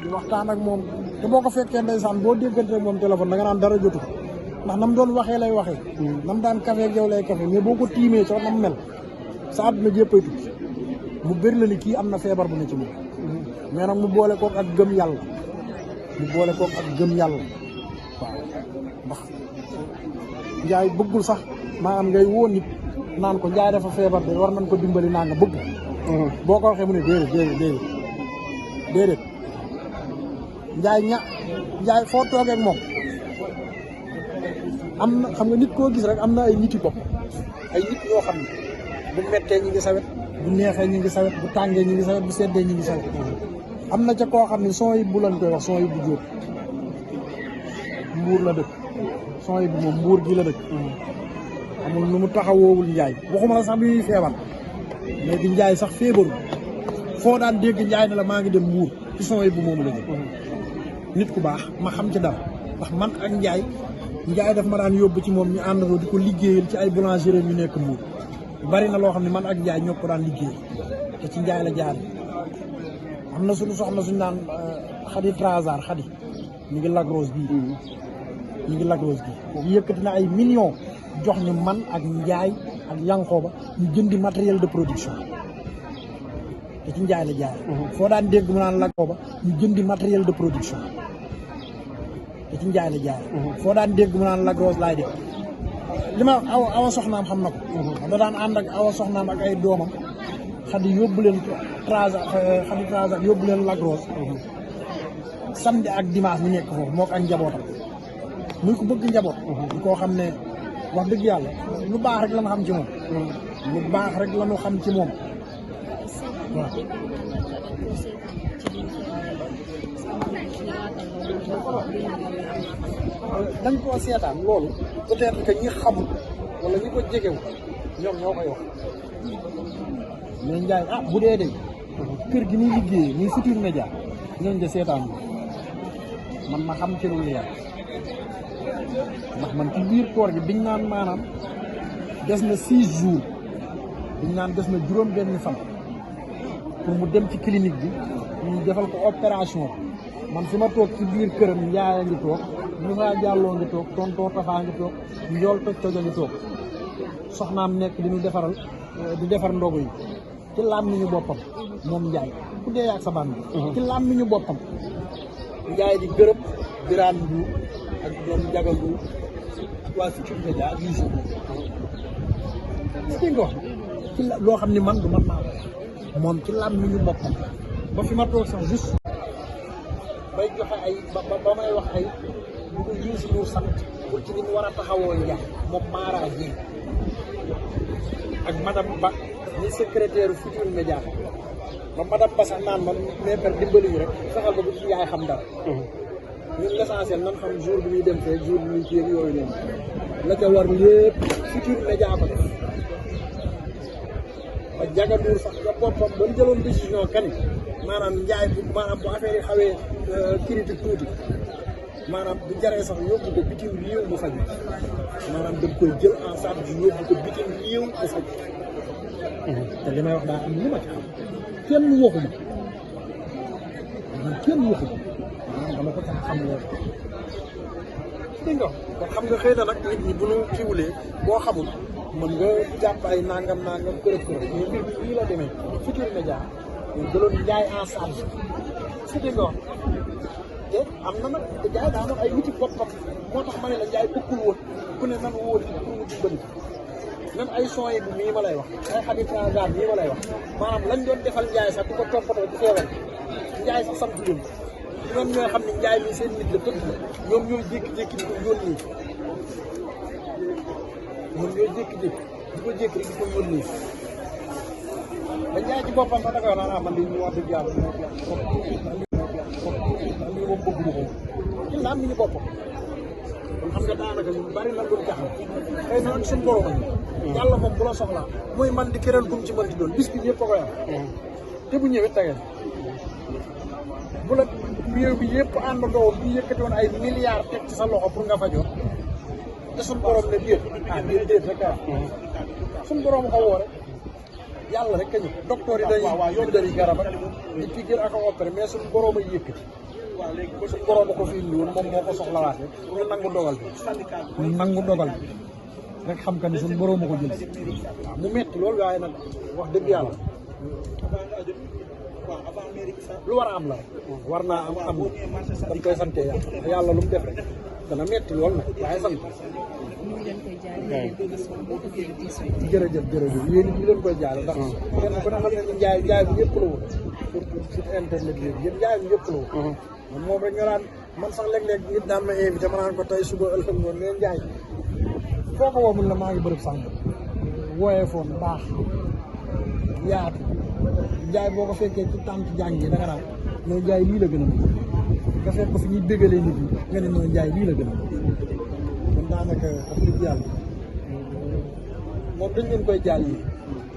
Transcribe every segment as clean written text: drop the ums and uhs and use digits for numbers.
di waxtaan ak moom te boo ko fekkee ndeysaan boo déggante moom téléphone da nga naan dara jotu ndax nam doon waxee lay waxee nam daan café ak yow lay café mais boo ko tiimee soo nam mel sa àdduna jéppay tukki mu bëri la ni kii am na feebar bu ne ci moom mais nag mu boole kook ak gëm yàlla waaw ndax Njaay bëggul sax maanaam ngay woo nit naan ko Njaay dafa feebar de war nañ ko dimbali naa nga bëgg boo ko waxee mu ne déedéet Njaay foo toogee ak moom am na xam nga nit koo gis rek am na ay nit yu bopp ay nit ñoo xam ne bu mettee ñi ngi sawet bu neexee ñi ngi sawet bu tàngee ñi ngi sawet bu seddee ñi ngi sawet am na ca koo xam ne son yi bu lañ koy wax son yi bu jóor mbuur la dëkk son yi bu moom mbuur gi la dëkk amul nu mu taxawoowul Njaay waxuma la sax bi muy feebar mais di Njaay sax feebarul foo daan dégg Njaay ne la maa ngi dem mbuur ci son yi bu moom la jël nit ku baax ma xam ci dara ndax man ak Njaay daf ma daan yóbbu ci moom ñu àndandoo di ko liggéeyal ci ay boulangerie yu nekk mbuur bari na loo xam ne man ak Njaay ñoo ko daan liggéey te ci Njaay la jaar am na suñu soxna suñu naan Xadi Trasar Xadi ñu ngi Lac-Rose bii boobu yëkkati na ay millions jox ñu man ak Njaay ak Yankooba ñu jëndi matériel de production te ci Njaay la jaar foo daan dégg mu naan Lac-Rose ñu jëndi matériel de production te ci Njaay la jaar foo daan dégg mu naan Lac-Rose laay def li ma awa soxnaam xam na ko da daan ànd ak awa soxnaam ak ay doomam Xadi yóbbu leen Trasar yóbbu leen Lac-Rose samedi ak dimanche ñu nekk foofu moo ko ak njabootam muy ko bëgg njaboot di koo xam ne wax dëgg yàlla lu baax rek la ñu xam ci moom waaw dañ koo seetaan loolu peut-être que ñi xamul wala ñi ko jegewu ñoom ñoo koy wax mais Njaay bu dee de kër gi ñuy liggéeyee muy Futurs Médias ñooñ de seetaan man ma xam ci lu leer ndax man ci biir koor gi biñ naan maanaam des na 6 jours biñ naan des na juróom benn fan pour mu dem ci clinique bi ñu defal ko opération man fi ma toog ci biir këram Njaay a ngi toog Moussa Diallo ngi toog tonton Tafa ngi toog njool toj a ngi toog soxnaam nekk di ñu defaral di defar ndogu yi ci làmmiñu boppam moom Njaay ku dee ak sa bànn ci làmmiñu boppam Njaay di gërëm Birane Ndour ak ñoom Ndiaga Ndour waa Futurs Médias ak Youssou Ndour nga wax ci loo xam ni man du man maa ko moom ci làmmiñu boppam ba fi ma toog sax juste bay joxe ay ba may wax ay bu ko Youssou Ndour sant pour ci ni mu war a taxawoo Njaay moom Mara Dieng ak madame Ba ni secrétaire Futurs Médias ba madame Ba sax naan man mais per dimbali ñu rek fexeel ba bu ci Njaay xam dara ñun l'essentiel nan xam jour bi ñuy dem fee jour bi ñuy kii yooyu noonu la ca war lépp Futurs Médias ko def ba Ndiaga Ndour sax nga boppam ba mu jëloon décision kani maanaam Njaay bu affaire yi xawee critique tuuti maanaam bu jaree sax yóbbu ko bitim réew mu faj maanaam dañ koy jël en charge yóbbu ko bitim réew mu faj te li may wax daa am lu ma ci xam kenn waxuma dama ko tax xam loolu dégg nga kon xam nga xëy na nag nit ñi bu ñu kiwulee boo xamul mën nga jàpp ay nangam kërëb mais mbir bi lii la demee Futurs Médias ñu jëloon Njaay en charge si dégg nga te am na nag te Njaay daa am ay nit boppam moo tax ma ne la Njaay bokkul woon ku ne nan wóor yi pour mu dimbali même ay son yi bu mii ma lay wax ay Xadi Trasar mii ma lay wax maanaam lañ doon defal Njaay sax di ko toppatoo ci feebar Njaay sax sant leen ñoom ñooy xam ne Njaay mi seen nit la tëdd la ñoom ñooy jékki-jékki di ko yónnee di ko yónnee ba Njaay ci boppam sax da koy wax naan man di ñu wax dëgg yàlla lii moom bëgguma ko ci la am ni ñu boppam kon xam nga daanaka ñu bari na luñ jaxam xëy na suñu borom yàlla moom bu la soxlaa mooy man di këral gum ci mën di doon bis bi ñëpp a koy am te bu ñëwee tege bu la réew bi yëpp àndandoo bu yëkkati woon ay milliards teg ci sa loxo pour nga fajoo te suñu borom ne déet déet rek suñu borom ko woo rek yàlla rek ka ñu docteur yi dañuy bindali garab ak di piqûre ak a opéré mais suñu borom a yëkkati suñu borom a ko fi indi woon moom moo ko soxlawaat rek ñu nangu dogal bi ñu nangu dogal bi rek xam ka ni suñu borom a ko jël waaw mu metti loolu waaye nag wax dëgg yàlla lu war a am la rek war naa am dañ koy sante yàlla lu mu def rek dana metti lool nag waaye sant jërëjëf yéen ñi leen koy jaale ndax kenn ku ne xam ne njaay bi ñëpp la woon surtout site internet léegi yéen njaay bi ñëpp la woon moom rek nga naan man sax léeg-léeg nit daan ma invité ma naan ko tey suba ëllëg ngoon mais njaay foo ko woomul la maa ngi bërëb sànq wooyee foon baax yaatu njaay boo ko fekkee ci tànk jàng yi da nga naan noonu njaay lii la gën a mën nga fekk ko fi ñuy bégalee nit ñi nga ne noonu njaay lii la gën a mën kon daanaka wax dëgg yàlla moom dañ leen koy jaal yi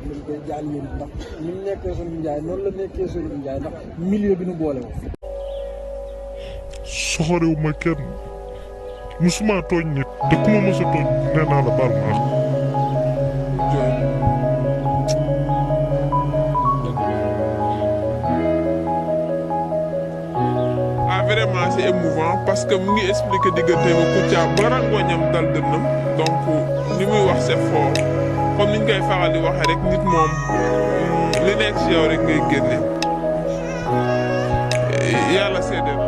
dañ koy jaal yéen ndax ni mu nekkee suñu njaay noonu la nekkee suñu njaay ndax milieu bi nu boole woon soxorewu ma kenn musuma tooñ nit te ku ma mës a tooñ nee naa la baal ma vraiment c'est émouvant parce que mu ngi expliqué diggante ba Kouthia ba rangoñam dal dënnam donc li muy wax c'est fort comme niñ koy faral di waxee rek nit moom li nekk ci yow rek ngay génne yàlla seede na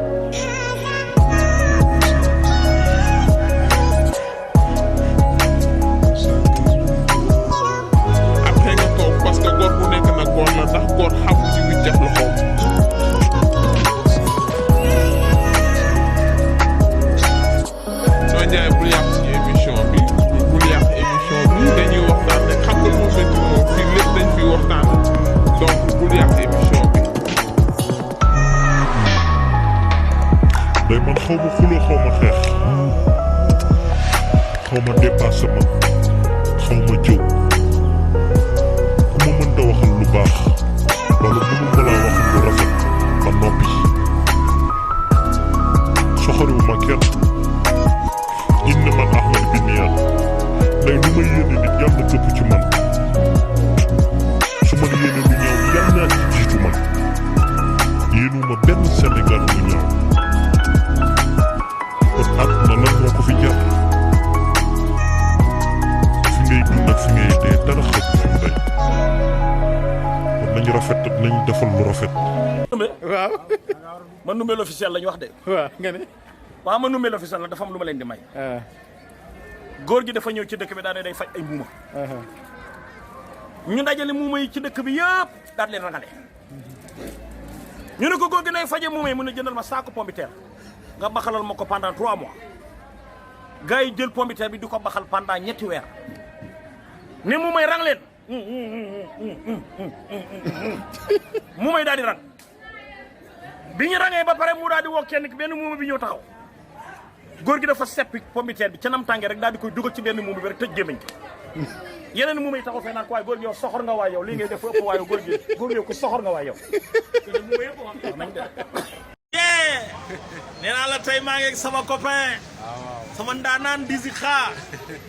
après nga toog parce que góor bu nekk nag góor la ndax góor xamu ci wiccax loxoom Ndiaye bul yàq ci émission bi bul yàq émission bi dañuy waxtaan rek xam nga lu mu métti moom fii lépp dañ fi waxtaan donc bul yàq émission bi. day man xaw ma xuloo xaw ma xeex xaw ma dépassement xaw ma jëw ku ma mënta waxal lu baax wala mënu ma laa waxal lu rafet ba noppi soxoriwu ma kenn. inna man ahmad bi niyaat day lu may yéene nit yàlla na këpp ci man su ma yéene lu ñaaw yàlla naa ci jiitu man yéenuma benn Sénégal lu ñaaw kon àdduna lan moo ko fi jar fi ngay dund ak fi ngay dee dara xëpp fi mu day kon nañu rafet nañu defal lu rafet. waaw man Ndoumbé l'officiel lañu wax de. waaw nga ne. waaw man Ndoumbé l'officiel la dafa am lu ma leen di may. góor gi dafa ñëw ci dëkk bi daal day faj ay muuma. ñu dajale muuma yi ci dëkk bi yëpp daal leen rangale. ñu ne ko góor gi nay faje muuma yi mën a jëndal ma saako pombiteer nga baxalal ma ko pendant 3 mois. gars yi jël pombiteer bi di ko baxal pendant 3 weer. ne muuma yi rang leen. muuma yi daal di rang. bi ñu rangee ba pare mu daal di woo kenn ki benn muuma bi ñëw taxaw. góor gi dafa seppi pombiteer bi ca nam tàngee rek daal di koy dugal ci benn muuma bi rek tëj gémmiñ yeneen muuma yi taxaw fee naan ko waaye góor gi yow soxor nga waay yow lii ngay def ëpp waaye góor gi yow ku soxor nga waay yow nee naa la tey maa ngi ak sama copain sama ndaanaan di si xaar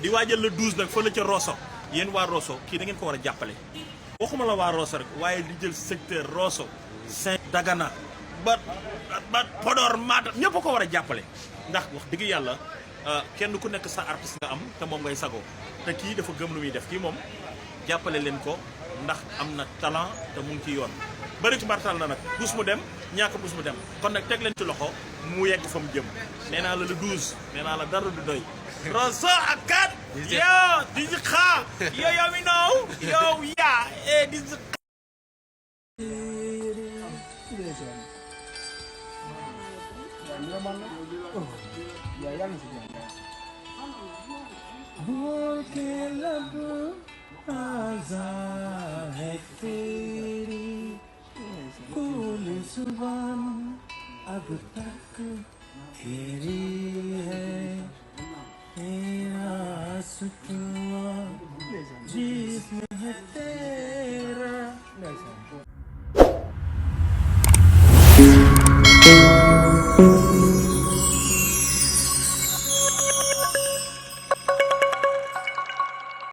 di waajal le 12 nag fële ca Rosso yéen waa Rosso kii da ngeen ko war a jàppale waxuma la waa Rosso rek waaye di jël secteur Rosso Saint Dagana ba Podor Matam ñëpp ko war a jàppale ndax wax dëgg yàlla kenn ku nekk sa artiste nga am te moom ngay sagoo te kii dafa gëm lu muy def kii moom jàppale leen ko ndax am na talent te mu ngi ci yoon bëri ci mbartal na nag bus mu dem ñàkk bus mu dem kon nag teg leen ci loxo mu yegg fa mu jëm nee naa la le 12 nee naa la dara du doy Rosso ak kat yow di si xaa yow mi naw yow yaa di si बोल के लब आज़ाद है तेरी बोल जुबान अब तक तेरी है तेरा सुकून जिसमें है तेरा